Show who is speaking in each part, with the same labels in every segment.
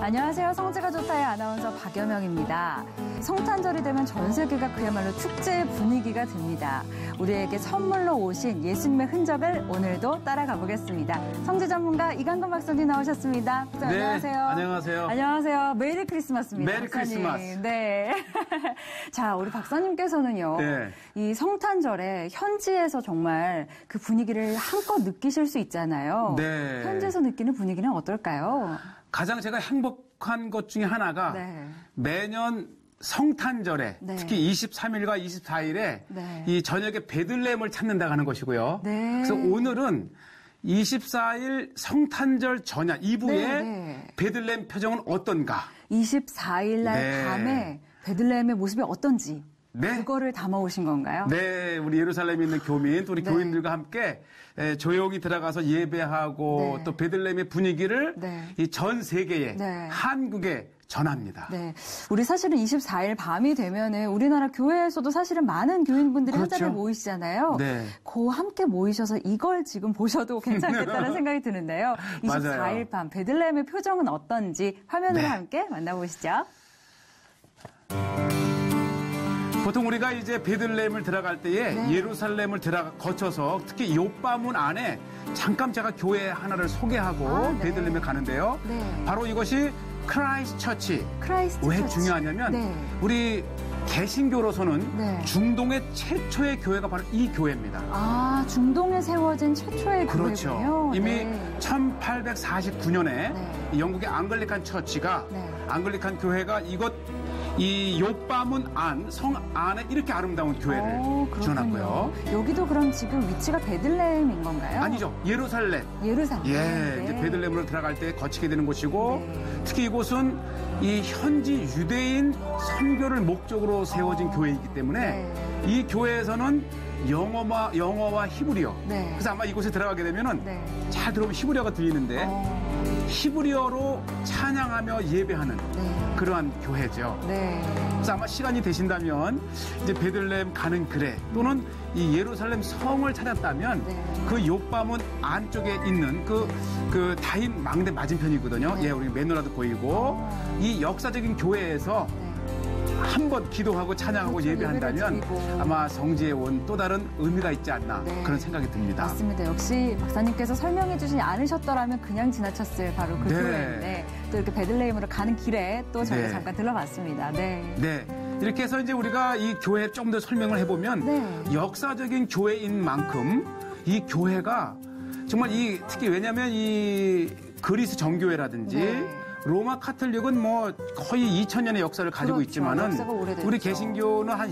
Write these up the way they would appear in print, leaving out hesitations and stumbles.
Speaker 1: 안녕하세요. 성지가 좋다의 아나운서 박여명입니다. 성탄절이 되면 전 세계가 그야말로 축제의 분위기가 듭니다. 우리에게 선물로 오신 예수님의 흔적을 오늘도 따라가 보겠습니다. 성지 전문가 이강건 박사님 나오셨습니다. 박사님,
Speaker 2: 네,
Speaker 1: 안녕하세요.
Speaker 2: 안녕하세요.
Speaker 1: 안녕하세요. 메리 크리스마스입니다.
Speaker 2: 메리
Speaker 1: 박사님.
Speaker 2: 크리스마스.
Speaker 1: 네. 자, 우리 박사님께서는요.
Speaker 2: 네.
Speaker 1: 이 성탄절에 현지에서 정말 그 분위기를 한껏 느끼실 수 있잖아요.
Speaker 2: 네.
Speaker 1: 현지에서 느끼는 분위기는 어떨까요?
Speaker 2: 가장 제가 행복한 것 중에 하나가
Speaker 1: 네.
Speaker 2: 매년 성탄절에
Speaker 1: 네.
Speaker 2: 특히 23일과 24일에
Speaker 1: 네.
Speaker 2: 이 저녁에 베들레헴을 찾는다 하는 것이고요.
Speaker 1: 네.
Speaker 2: 그래서 오늘은 24일 성탄절 저녁 이브의
Speaker 1: 네.
Speaker 2: 베들레헴 표정은 어떤가?
Speaker 1: 24일 날
Speaker 2: 네.
Speaker 1: 밤에 베들레헴의 모습이 어떤지
Speaker 2: 네.
Speaker 1: 그거를 담아오신 건가요?
Speaker 2: 네, 우리 예루살렘에 있는 교민, 또 우리
Speaker 1: 네.
Speaker 2: 교인들과 함께 조용히 들어가서 예배하고
Speaker 1: 네.
Speaker 2: 또 베들레헴의 분위기를
Speaker 1: 네.
Speaker 2: 이 전 세계에
Speaker 1: 네.
Speaker 2: 한국에 전합니다.
Speaker 1: 네. 우리 사실은 24일 밤이 되면은 우리나라 교회에서도 사실은 많은 교인분들이
Speaker 2: 그렇죠.
Speaker 1: 한자리에 모이시잖아요.
Speaker 2: 네.
Speaker 1: 그 함께 모이셔서 이걸 지금 보셔도 괜찮겠다는 생각이 드는데요. 24일
Speaker 2: 맞아요.
Speaker 1: 밤 베들레헴의 표정은 어떤지 화면으로
Speaker 2: 네.
Speaker 1: 함께 만나보시죠.
Speaker 2: 보통 우리가 이제 베들레헴을 들어갈 때에
Speaker 1: 네.
Speaker 2: 예루살렘을 거쳐서 특히 요바문 안에 잠깐 제가 교회 하나를 소개하고
Speaker 1: 네.
Speaker 2: 베들레헴에 가는데요.
Speaker 1: 네.
Speaker 2: 바로 이것이 크라이스트 처치.
Speaker 1: 크라이스트
Speaker 2: 왜
Speaker 1: 처치.
Speaker 2: 중요하냐면
Speaker 1: 네.
Speaker 2: 우리 개신교로서는
Speaker 1: 네.
Speaker 2: 중동의 최초의 교회가 바로 이 교회입니다.
Speaker 1: 아, 중동에 세워진 최초의
Speaker 2: 그렇죠.
Speaker 1: 교회군요.
Speaker 2: 이미
Speaker 1: 네.
Speaker 2: 1849년에
Speaker 1: 네.
Speaker 2: 영국의 앙글리칸 처치가
Speaker 1: 네.
Speaker 2: 앙글리칸 교회가 이 요바문 안, 성 안에 이렇게 아름다운 교회를
Speaker 1: 그렇군요.
Speaker 2: 지어놨고요.
Speaker 1: 여기도 그럼 지금 위치가 베들레헴인 건가요?
Speaker 2: 아니죠. 예루살렘.
Speaker 1: 예루살렘.
Speaker 2: 예,
Speaker 1: 네.
Speaker 2: 이제 베들레헴으로 들어갈 때 거치게 되는 곳이고
Speaker 1: 네.
Speaker 2: 특히 이곳은 이 현지 유대인 선교를 목적으로 세워진 교회이기 때문에
Speaker 1: 네.
Speaker 2: 이 교회에서는 영어와 히브리어.
Speaker 1: 네.
Speaker 2: 그래서 아마 이곳에 들어가게 되면은
Speaker 1: 네.
Speaker 2: 잘 들어보면 히브리어가 들리는데 히브리어로 찬양하며 예배하는
Speaker 1: 네.
Speaker 2: 그러한 교회죠.
Speaker 1: 네.
Speaker 2: 그래서 아마 시간이 되신다면 이제 베들레헴 가는 길에 또는 이 예루살렘 성을 찾았다면
Speaker 1: 네.
Speaker 2: 그 요바문 안쪽에 있는 그 다인 망대 맞은편이거든요.
Speaker 1: 네.
Speaker 2: 예, 우리 매너라도 보이고 이 역사적인 교회에서 한번 기도하고 찬양하고
Speaker 1: 그렇죠.
Speaker 2: 예배한다면
Speaker 1: 예배를 드리고.
Speaker 2: 아마 성지에 온 또 다른 의미가 있지 않나
Speaker 1: 네.
Speaker 2: 그런 생각이 듭니다.
Speaker 1: 맞습니다. 역시 박사님께서 설명해 주지 않으셨더라면 그냥 지나쳤을 바로 그
Speaker 2: 네.
Speaker 1: 교회인데 또 이렇게 베들레헴으로 가는 길에 또 저희가
Speaker 2: 네.
Speaker 1: 잠깐 들러봤습니다. 네.
Speaker 2: 네. 이렇게 해서 이제 우리가 이 교회 좀 더 설명을 해보면
Speaker 1: 네.
Speaker 2: 역사적인 교회인 만큼 이 교회가 정말 특히 왜냐하면 이 그리스 정교회라든지
Speaker 1: 네.
Speaker 2: 로마 카톨릭은 뭐 거의 2000년의 역사를 가지고
Speaker 1: 그렇죠.
Speaker 2: 있지만은
Speaker 1: 역사가 오래됐죠.
Speaker 2: 우리 개신교는 한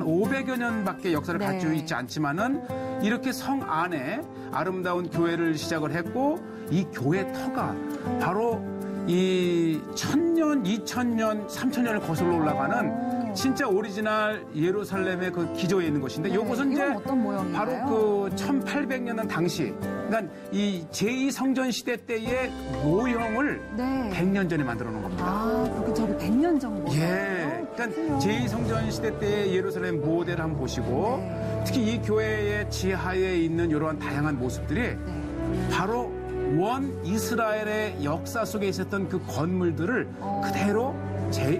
Speaker 2: 500여 년밖에 역사를
Speaker 1: 네.
Speaker 2: 가지고 있지 않지만은 이렇게 성 안에 아름다운 교회를 시작을 했고 이 교회 터가 바로 이 1000년, 2000년, 3000년을 거슬러 올라가는 진짜 오리지널 예루살렘의 그 기조에 있는 곳인데
Speaker 1: 네,
Speaker 2: 이것은 이제
Speaker 1: 이건 어떤 모형인가요?
Speaker 2: 바로 그 1800년 당시 그러니까 이 제2성전 시대 때의 모형을
Speaker 1: 네.
Speaker 2: 100년 전에 만들어 놓은 겁니다.
Speaker 1: 아, 그렇게 저기 100년 정도.
Speaker 2: 예. 그러니까 제2성전 시대 때의 예루살렘 모델을 한번 보시고
Speaker 1: 네.
Speaker 2: 특히 이 교회의 지하에 있는 이러한 다양한 모습들이
Speaker 1: 네.
Speaker 2: 바로 원 이스라엘의 역사 속에 있었던 그 건물들을 그대로 이제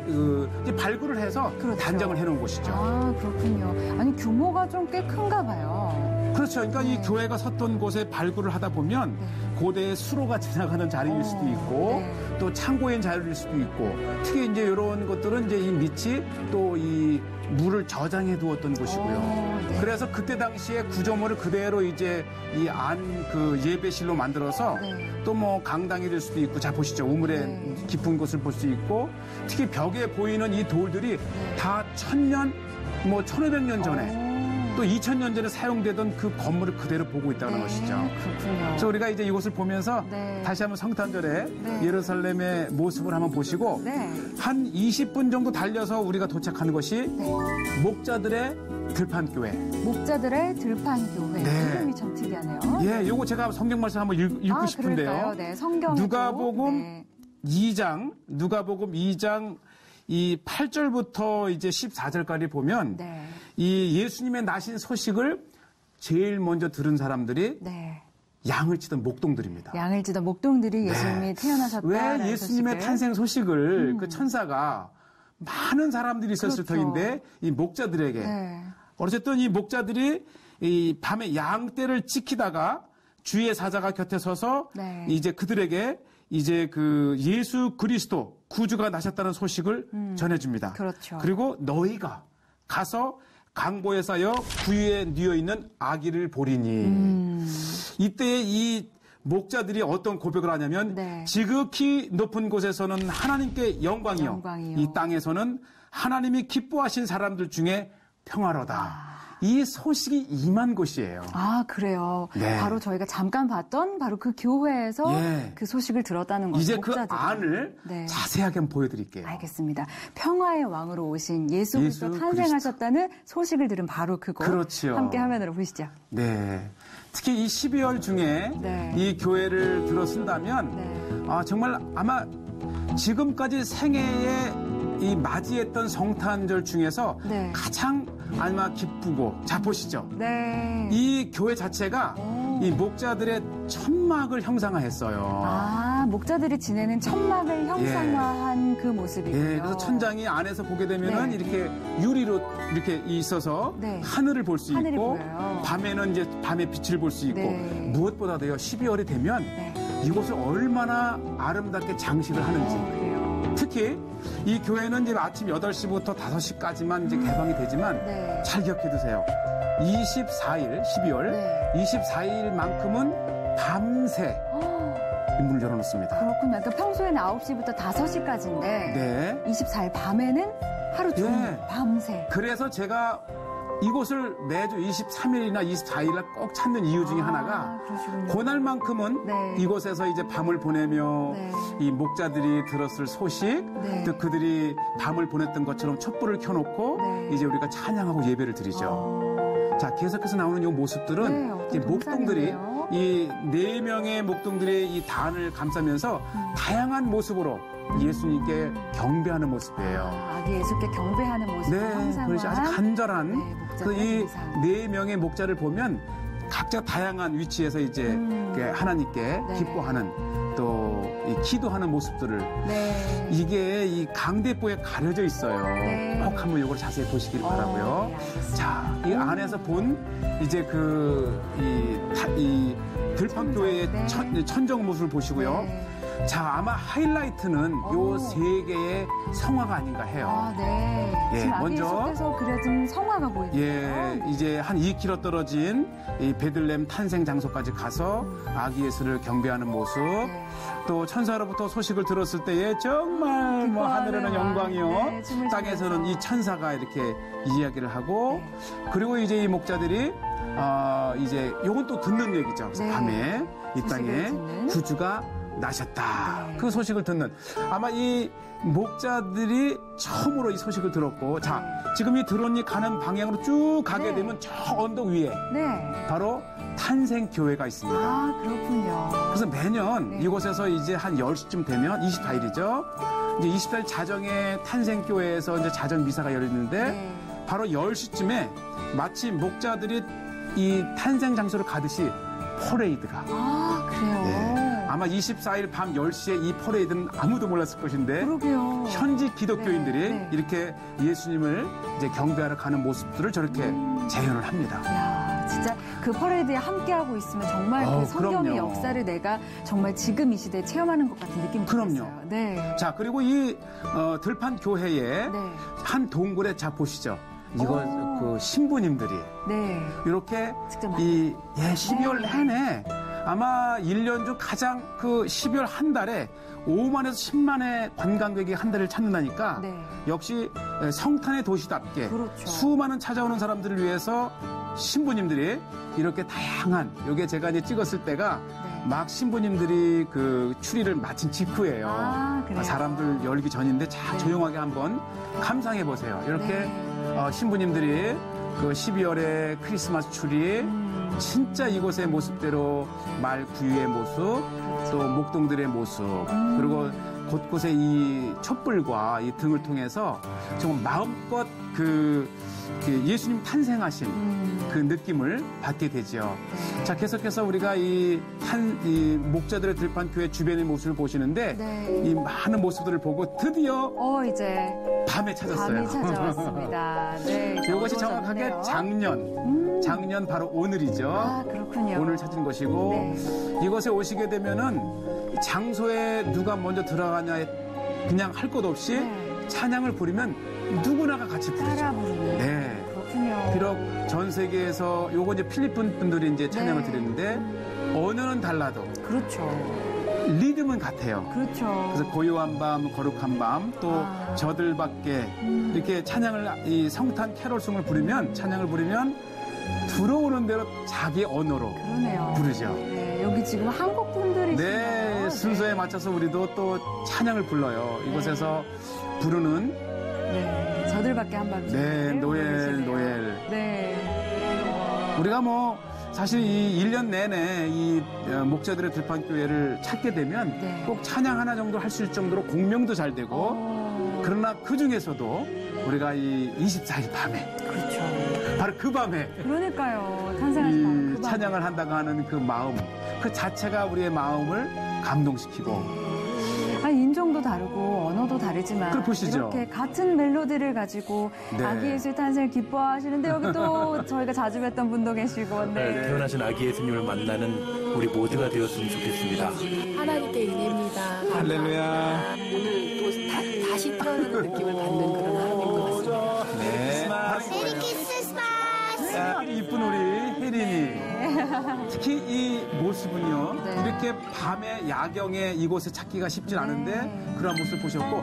Speaker 2: 발굴을 해서
Speaker 1: 그렇죠.
Speaker 2: 단정을 해놓은 곳이죠.
Speaker 1: 아, 그렇군요. 아니, 규모가 좀 꽤 큰가 봐요.
Speaker 2: 그렇죠. 그러니까
Speaker 1: 네.
Speaker 2: 이 교회가 섰던 곳에 발굴을 하다 보면 고대의 수로가 지나가는 자리일 수도 있고
Speaker 1: 네.
Speaker 2: 또 창고인 자리일 수도 있고 특히 이제 이런 것들은 이제 이 밑이 또 이 물을 저장해 두었던 곳이고요.
Speaker 1: 네.
Speaker 2: 그래서 그때 당시에 구조물을 그대로 이제 이 그 예배실로 만들어서
Speaker 1: 네.
Speaker 2: 또 뭐 강당이 될 수도 있고 자 보시죠. 우물의
Speaker 1: 네.
Speaker 2: 깊은 곳을 볼 수 있고 특히 벽에 보이는 이 돌들이 다 1000년 뭐 1500년 전에 또 2000년 전에 사용되던 그 건물을 그대로 보고 있다는 것이죠.
Speaker 1: 그렇군요.
Speaker 2: 그래서 우리가 이제 이곳을 보면서
Speaker 1: 네.
Speaker 2: 다시 한번 성탄절에
Speaker 1: 네.
Speaker 2: 예루살렘의 모습을 한번 보시고
Speaker 1: 네.
Speaker 2: 한 20분 정도 달려서 우리가 도착하는 것이 목자들의 들판교회.
Speaker 1: 목자들의 들판교회.
Speaker 2: 네.
Speaker 1: 이름이 참 특이하네요.
Speaker 2: 예, 요거 제가 성경 말씀 한번 읽고 싶은데요.
Speaker 1: 그럴까요? 네, 성경.
Speaker 2: 누가복음 2장 이 8절부터 이제 14절까지 보면 이 예수님의 나신 소식을 제일 먼저 들은 사람들이
Speaker 1: 네.
Speaker 2: 양을 치던 목동들입니다.
Speaker 1: 양을 치던 목동들이 예수님이 태어나셨다는
Speaker 2: 왜 예수님의
Speaker 1: 소식을.
Speaker 2: 탄생 소식을 그 천사가 많은 사람들이 있었을
Speaker 1: 그렇죠.
Speaker 2: 터인데 이 목자들에게 어쨌든 이 목자들이 이 밤에 양떼를 지키다가 주의 사자가 곁에 서서 이제 그들에게 이제 그 예수 그리스도 구주가 나셨다는 소식을 전해줍니다.
Speaker 1: 그렇죠.
Speaker 2: 그리고 너희가 가서 강보에 쌓여 구유에 뉘어 있는 아기를 보리니 이때 이 목자들이 어떤 고백을 하냐면 지극히 높은 곳에서는 하나님께 영광이요. 이 땅에서는 하나님이 기뻐하신 사람들 중에 평화로다. 이 소식이 임한 곳이에요.
Speaker 1: 아, 그래요. 바로 저희가 잠깐 봤던 바로 그 교회에서 그 소식을 들었다는 거죠.
Speaker 2: 이제
Speaker 1: 목자들이.
Speaker 2: 그 안을 자세하게 한번 보여드릴게요.
Speaker 1: 알겠습니다. 평화의 왕으로 오신 예수 그리스도 탄생하셨다는 소식을 들은 바로 그곳.
Speaker 2: 그렇죠.
Speaker 1: 함께 화면으로 보시죠.
Speaker 2: 네. 특히 이 12월 중에 이 교회를 들어선다면 정말 아마 지금까지 생애에 이 맞이했던 성탄절 중에서 가장 아마 기쁘고 자 보시죠. 이 교회 자체가 이 목자들의 천막을 형상화했어요.
Speaker 1: 아, 목자들이 지내는 천막을 형상화한 그 모습이군요.
Speaker 2: 그래서 천장이 안에서 보게 되면은 이렇게 유리로 이렇게 있어서 하늘을 볼 수 있고
Speaker 1: 보여요.
Speaker 2: 밤에는 이제 밤의 빛을 볼 수 있고 무엇보다도요 12월이 되면 이곳을 얼마나 아름답게 장식을 하는지. 특히 이 교회는 이제 아침 8시부터 5시까지만 이제 개방이 되지만 잘 기억해 두세요. 24일 12월 24일만큼은 밤새 문을 열어놓습니다.
Speaker 1: 그렇군요. 그러니까 평소에는 9시부터 5시까지인데 24일 밤에는 하루 종일 밤새.
Speaker 2: 그래서 제가 이곳을 매주 23일이나 24일날 꼭 찾는 이유 중에 하나가 그날만큼은 이곳에서 이제 밤을 보내며 이 목자들이 들었을 소식, 또 그들이 밤을 보냈던 것처럼 촛불을 켜놓고 이제 우리가 찬양하고 예배를 드리죠. 자, 계속해서 나오는 이 모습들은 이 목동들이 이 4명의 목동들이 이 단을 감싸면서 다양한 모습으로 예수님께 경배하는 모습이에요.
Speaker 1: 아기 예수께 경배하는 모습을 형상화한
Speaker 2: 그렇지. 아주 간절한 이 4명의 목자를 보면 각자 다양한 위치에서 이제 하나님께 기뻐하는 또 이 기도하는 모습들을 이게 이 강대보에 가려져 있어요. 꼭 한번 이걸 자세히 보시길 바라고요. 자, 이 안에서 본 이제 이 들판교회의 천정 모습을 보시고요. 자, 아마 하이라이트는 요 3개의 성화가 아닌가 해요.
Speaker 1: 지금 아기 예수께서 그려진 성화가 보이네요.
Speaker 2: 이제 한 2km 떨어진 이 베들레헴 탄생 장소까지 가서 아기 예수를 경배하는 모습. 또 천사로부터 소식을 들었을 때에 정말 뭐 하늘에는 영광이요. 땅에서는 이 천사가 이렇게 이야기를 하고 그리고 이제 이 목자들이 이제 요건 또 듣는 얘기죠. 밤에 이 땅에 구주가 나셨다. 그 소식을 듣는 아마 이 목자들이 처음으로 이 소식을 들었고 자 지금 이 드론이 가는 방향으로 쭉 가게 되면 저 언덕 위에 바로 탄생교회가 있습니다.
Speaker 1: 아, 그렇군요.
Speaker 2: 그래서 매년 이곳에서 이제 한 10시쯤 되면 24일이죠. 이제 24일 자정에 탄생교회에서 이제 자정 미사가 열리는데 바로 10시쯤에 마치 목자들이 이 탄생 장소를 가듯이 퍼레이드가.
Speaker 1: 아, 그래요?
Speaker 2: 아마 24일 밤 10시에 이 퍼레이드는 아무도 몰랐을 것인데
Speaker 1: 그러게요.
Speaker 2: 현지 기독교인들이 이렇게 예수님을 이제 경배하러 가는 모습들을 저렇게 재현을 합니다.
Speaker 1: 이야, 진짜 그 퍼레이드에 함께하고 있으면 정말 그 성경의 역사를 내가 정말 지금 이 시대에 체험하는 것 같은 느낌이 들었어요.
Speaker 2: 자, 그리고 이 들판 교회에 한 동굴에 자 보시죠. 이거 그 신부님들이 이렇게 이 12월 내내 아마 1년 중 가장 그 12월 한 달에 5만에서 10만의 관광객이 한 달을 찾는다니까 역시 성탄의 도시답게 수많은 찾아오는 사람들을 위해서 신부님들이 이렇게 다양한 요게 제가 이제 찍었을 때가 막 신부님들이 그 추리를 마친 직후예요. 사람들 열기 전인데 자 조용하게 한번 감상해 보세요. 이렇게 신부님들이 그 12월의 크리스마스 추리 진짜 이곳의 모습대로 말 구유의 모습 또 목동들의 모습 그리고 곳곳에 이 촛불과 이 등을 통해서 정말 마음껏 그 예수님 탄생하신 그 느낌을 받게 되죠. 자, 계속해서 우리가 이 목자들의 들판 교회 주변의 모습을 보시는데
Speaker 1: 네.
Speaker 2: 이 많은 모습들을 보고 드디어
Speaker 1: 이제
Speaker 2: 밤에 찾았어요.
Speaker 1: 밤이 찾아왔습니다. 네,
Speaker 2: 이것이 정확하게 작년 바로 오늘이죠.
Speaker 1: 아, 그렇군요.
Speaker 2: 오늘 찾은 것이고
Speaker 1: 네.
Speaker 2: 이곳에 오시게 되면은 장소에 누가 먼저 들어가냐 그냥 할 것 없이
Speaker 1: 네.
Speaker 2: 찬양을 부르면 누구나가 같이 부르죠.
Speaker 1: 따라 부르는.
Speaker 2: 네.
Speaker 1: 그렇군요.
Speaker 2: 비록 전 세계에서 요거 이제 필리핀 분들이 이제 찬양을
Speaker 1: 네.
Speaker 2: 드리는데 언어는 달라도
Speaker 1: 그렇죠.
Speaker 2: 리듬은 같아요.
Speaker 1: 그렇죠.
Speaker 2: 그래서 고요한 밤, 거룩한 밤, 또 저들밖에 이렇게 찬양을 이 성탄 캐롤송을 부르면 찬양을 부르면 들어오는 대로 자기 언어로
Speaker 1: 그러네요.
Speaker 2: 부르죠.
Speaker 1: 네, 여기 지금 한국 분들이시네요.
Speaker 2: 네, 순서에 맞춰서 우리도 또 찬양을 불러요. 이곳에서 부르는
Speaker 1: 네, 저들밖에 한 밤.
Speaker 2: 네, 노엘.
Speaker 1: 네.
Speaker 2: 우리가 뭐 사실 이 1년 내내 이 목자들의 들판교회를 찾게 되면
Speaker 1: 네.
Speaker 2: 꼭 찬양 하나 정도 할 수 있을 정도로 공명도 잘 되고 그러나 그 중에서도 우리가 이 24일 밤에
Speaker 1: 그렇죠.
Speaker 2: 바로 그 밤에
Speaker 1: 그러니까요. 탄생하신 밤
Speaker 2: 이
Speaker 1: 그 밤에.
Speaker 2: 찬양을 한다고 하는 그 마음 그 자체가 우리의 마음을 감동시키고
Speaker 1: 인종도 다르고 언어도 다르지만
Speaker 2: 그걸 보시죠.
Speaker 1: 이렇게 같은 멜로디를 가지고
Speaker 2: 네.
Speaker 1: 아기 예수의 탄생을 기뻐하시는데 여기 또 저희가 자주 뵀던 분도 계시고 네.
Speaker 3: 태어나신 아기 예수님을 만나는 우리 모두가 되었으면 좋겠습니다.
Speaker 4: 하나님께 은혜입니다.
Speaker 2: 할렐루야.
Speaker 4: 오늘 또 다시 태어나는 느낌을 받는 그런 하루인 것 같습니다.
Speaker 2: 네.
Speaker 5: 메리 크리스마스!
Speaker 2: 야, 이쁜 우리 혜린이. 특히 이 모습은요.
Speaker 1: 네.
Speaker 2: 이렇게 밤에 야경에 이곳에 찾기가 쉽진 않은데 그런 모습을 보셨고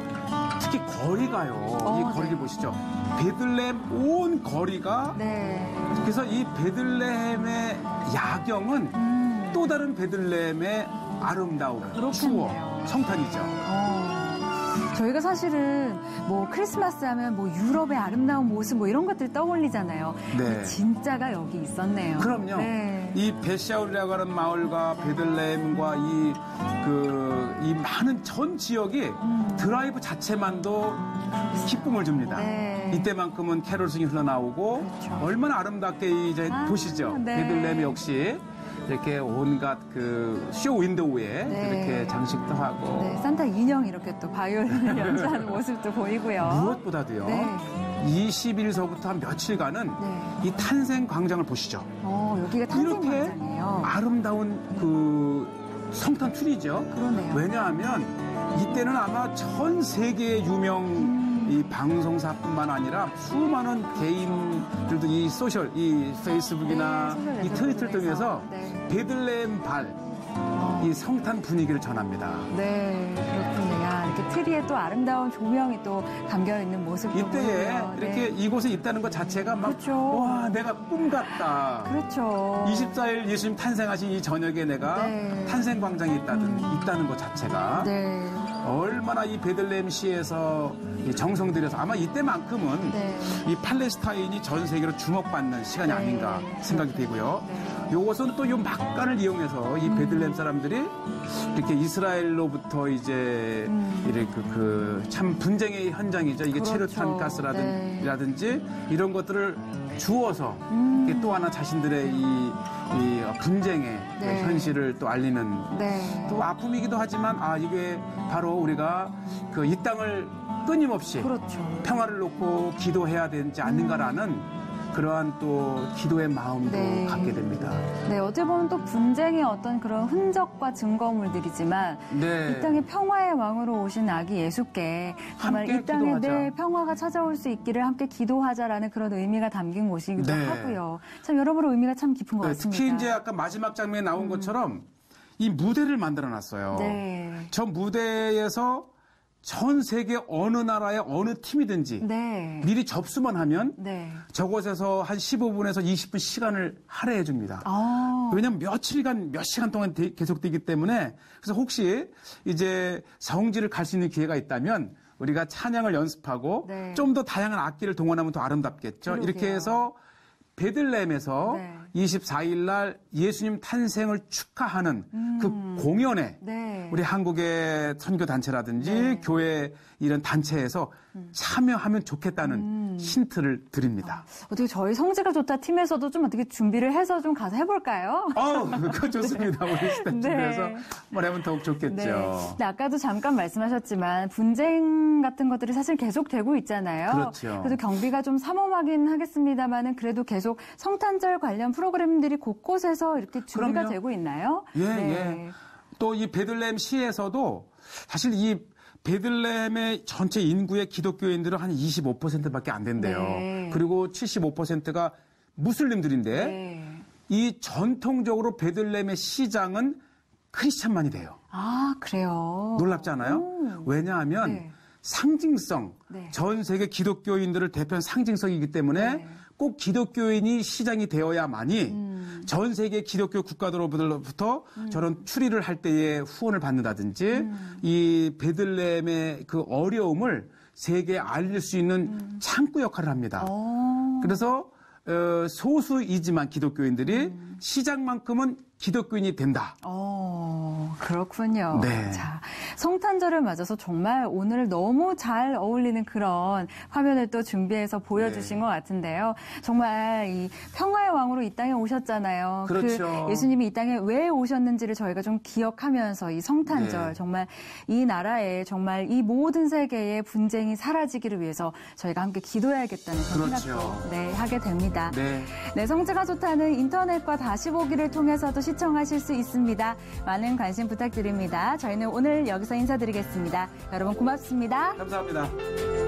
Speaker 2: 특히 거리가요. 이 거리를
Speaker 1: 네.
Speaker 2: 보시죠. 베들레헴 온 거리가
Speaker 1: 네.
Speaker 2: 그래서 이 베들레헴의 야경은 또 다른 베들레헴의 아름다움,
Speaker 1: 그렇겠네요.
Speaker 2: 추억, 성탄이죠.
Speaker 1: 저희가 사실은 뭐 크리스마스 하면 뭐 유럽의 아름다운 모습 뭐 이런 것들 떠올리잖아요.
Speaker 2: 네.
Speaker 1: 근데 진짜가 여기 있었네요.
Speaker 2: 그럼요.
Speaker 1: 네.
Speaker 2: 이 베샤울이라고 하는 마을과 베들레헴과 이 많은 전 지역이 드라이브 자체만도 기쁨을 줍니다.
Speaker 1: 네.
Speaker 2: 이때만큼은 캐롤송이 흘러나오고
Speaker 1: 그렇죠.
Speaker 2: 얼마나 아름답게 이제 보시죠.
Speaker 1: 네.
Speaker 2: 베들레헴 역시 이렇게 온갖 그 쇼 윈도우에
Speaker 1: 네.
Speaker 2: 이렇게 장식도 하고
Speaker 1: 네, 산타 인형 이렇게 또 바이올린을 연주하는 모습도 보이고요.
Speaker 2: 무엇보다도요.
Speaker 1: 네.
Speaker 2: 20일서부터 한 며칠간은
Speaker 1: 네.
Speaker 2: 이 탄생 광장을 보시죠.
Speaker 1: 여기가 탄생
Speaker 2: 이렇게
Speaker 1: 광장이에요.
Speaker 2: 아름다운 그 성탄 트리죠.
Speaker 1: 그러네요.
Speaker 2: 왜냐하면 이때는 아마 전 세계의 유명 이 방송사뿐만 아니라 수많은 개인들도 이 소셜, 이 페이스북이나
Speaker 1: 네,
Speaker 2: 이 트위터를 통해서
Speaker 1: 네.
Speaker 2: 베들레헴 이 성탄 분위기를 전합니다.
Speaker 1: 네, 그렇군요. 야, 이렇게 트리에 또 아름다운 조명이 또 담겨있는 모습도
Speaker 2: 이때에
Speaker 1: 보이고요.
Speaker 2: 이렇게
Speaker 1: 네.
Speaker 2: 이곳에 있다는 것 자체가 막
Speaker 1: 그렇죠.
Speaker 2: 와, 내가 꿈 같다.
Speaker 1: 그렇죠.
Speaker 2: 24일 예수님 탄생하신 이 저녁에 내가
Speaker 1: 네.
Speaker 2: 탄생 광장에 있다는 것 자체가
Speaker 1: 네.
Speaker 2: 얼마나 이 베들레헴 시에서 정성 들여서 아마 이때만큼은
Speaker 1: 네.
Speaker 2: 이 팔레스타인이 전 세계로 주목받는 시간이
Speaker 1: 네.
Speaker 2: 아닌가 생각이 되고요.
Speaker 1: 네.
Speaker 2: 요것은 또 요 막간을 이용해서 이 베들레헴 사람들이 이렇게 이스라엘로부터 이제 이렇게 참 분쟁의 현장이죠. 이게
Speaker 1: 그렇죠.
Speaker 2: 체류탄 가스라든지
Speaker 1: 네.
Speaker 2: 이런 것들을 주어서 이게 또 하나 자신들의 이 분쟁의
Speaker 1: 네.
Speaker 2: 현실을 또 알리는
Speaker 1: 네.
Speaker 2: 또 아픔이기도 하지만 이게 바로 우리가 이 땅을 끊임없이
Speaker 1: 그렇죠.
Speaker 2: 평화를 놓고 기도해야 되지 않는가라는 그러한 또 기도의 마음도
Speaker 1: 네.
Speaker 2: 갖게 됩니다.
Speaker 1: 네, 어찌 보면 또 분쟁의 어떤 그런 흔적과 증거물들이지만
Speaker 2: 네.
Speaker 1: 이 땅에 평화의 왕으로 오신 아기 예수께 정말
Speaker 2: 함께
Speaker 1: 이 땅에
Speaker 2: 기도하자.
Speaker 1: 평화가 찾아올 수 있기를 함께 기도하자라는 그런 의미가 담긴 곳이기도
Speaker 2: 네.
Speaker 1: 하고요. 참 여러모로 의미가 참 깊은 것 같습니다.
Speaker 2: 특히 이제 아까 마지막 장면에 나온 것처럼 이 무대를 만들어 놨어요.
Speaker 1: 네.
Speaker 2: 저 무대에서 전 세계 어느 나라의 어느 팀이든지
Speaker 1: 네.
Speaker 2: 미리 접수만 하면
Speaker 1: 네.
Speaker 2: 저곳에서 한 15분에서 20분 시간을 할애해 줍니다. 왜냐하면 며칠간, 몇 시간 동안 계속되기 때문에 그래서 혹시 이제 성지를 갈 수 있는 기회가 있다면 우리가 찬양을 연습하고
Speaker 1: 네.
Speaker 2: 좀 더 다양한 악기를 동원하면 더 아름답겠죠.
Speaker 1: 그러게요.
Speaker 2: 이렇게 해서 베들레헴에서
Speaker 1: 네.
Speaker 2: 24일 날 예수님 탄생을 축하하는 그 공연에
Speaker 1: 네.
Speaker 2: 우리 한국의 선교단체라든지
Speaker 1: 네.
Speaker 2: 교회 이런 단체에서 참여하면 좋겠다는 힌트를 드립니다.
Speaker 1: 어떻게 저희 성지가 좋다 팀에서도 좀 어떻게 준비를 해서 좀 가서 해볼까요?
Speaker 2: 그거 좋습니다. 우리 시대에서
Speaker 1: 네.
Speaker 2: 한번 해보면 더욱 좋겠죠.
Speaker 1: 네. 근데 아까도 잠깐 말씀하셨지만 분쟁 같은 것들이 사실 계속되고 있잖아요.
Speaker 2: 그렇죠.
Speaker 1: 그래도 경비가 좀 삼엄하긴 하겠습니다만은 그래도 계속 성탄절 관련 프로그램들이 곳곳에서 이렇게 준비가
Speaker 2: 그럼요.
Speaker 1: 되고 있나요?
Speaker 2: 예,
Speaker 1: 네.
Speaker 2: 예. 또 이 베들레헴 시에서도 사실 이 베들레헴의 전체 인구의 기독교인들은 한 25%밖에 안 된대요.
Speaker 1: 네.
Speaker 2: 그리고 75%가 무슬림들인데
Speaker 1: 네.
Speaker 2: 이 전통적으로 베들레헴의 시장은 크리스찬만이 돼요.
Speaker 1: 아, 그래요?
Speaker 2: 놀랍잖아요. 왜냐하면
Speaker 1: 네.
Speaker 2: 상징성,
Speaker 1: 네.
Speaker 2: 전 세계 기독교인들을 대표하는 상징성이기 때문에
Speaker 1: 네.
Speaker 2: 꼭 기독교인이 시장이 되어야만이 전 세계 기독교 국가들로부터 저런 추리를 할 때에 후원을 받는다든지 이 베들레헴의 그 어려움을 세계에 알릴 수 있는 창구 역할을 합니다. 그래서 소수이지만 기독교인들이 시장만큼은 기독교인이 된다.
Speaker 1: 그렇군요.
Speaker 2: 네.
Speaker 1: 자, 성탄절을 맞아서 정말 오늘 너무 잘 어울리는 그런 화면을 또 준비해서 보여주신
Speaker 2: 네.
Speaker 1: 것 같은데요. 정말 이 평화의 왕으로 이 땅에 오셨잖아요.
Speaker 2: 그렇죠.
Speaker 1: 그 예수님이 이 땅에 왜 오셨는지를 저희가 좀 기억하면서 이 성탄절
Speaker 2: 네.
Speaker 1: 정말 이 나라에 정말 이 모든 세계의 분쟁이 사라지기를 위해서 저희가 함께 기도해야겠다는 그런
Speaker 2: 그렇죠.
Speaker 1: 생각도 네, 하게 됩니다.
Speaker 2: 네.
Speaker 1: 네, 성지가 좋다는 인터넷과 다시 보기를 통해서도 시청하실 수 있습니다. 많은 관심 부탁드립니다. 저희는 오늘 여기서 인사드리겠습니다. 여러분 고맙습니다.
Speaker 2: 감사합니다.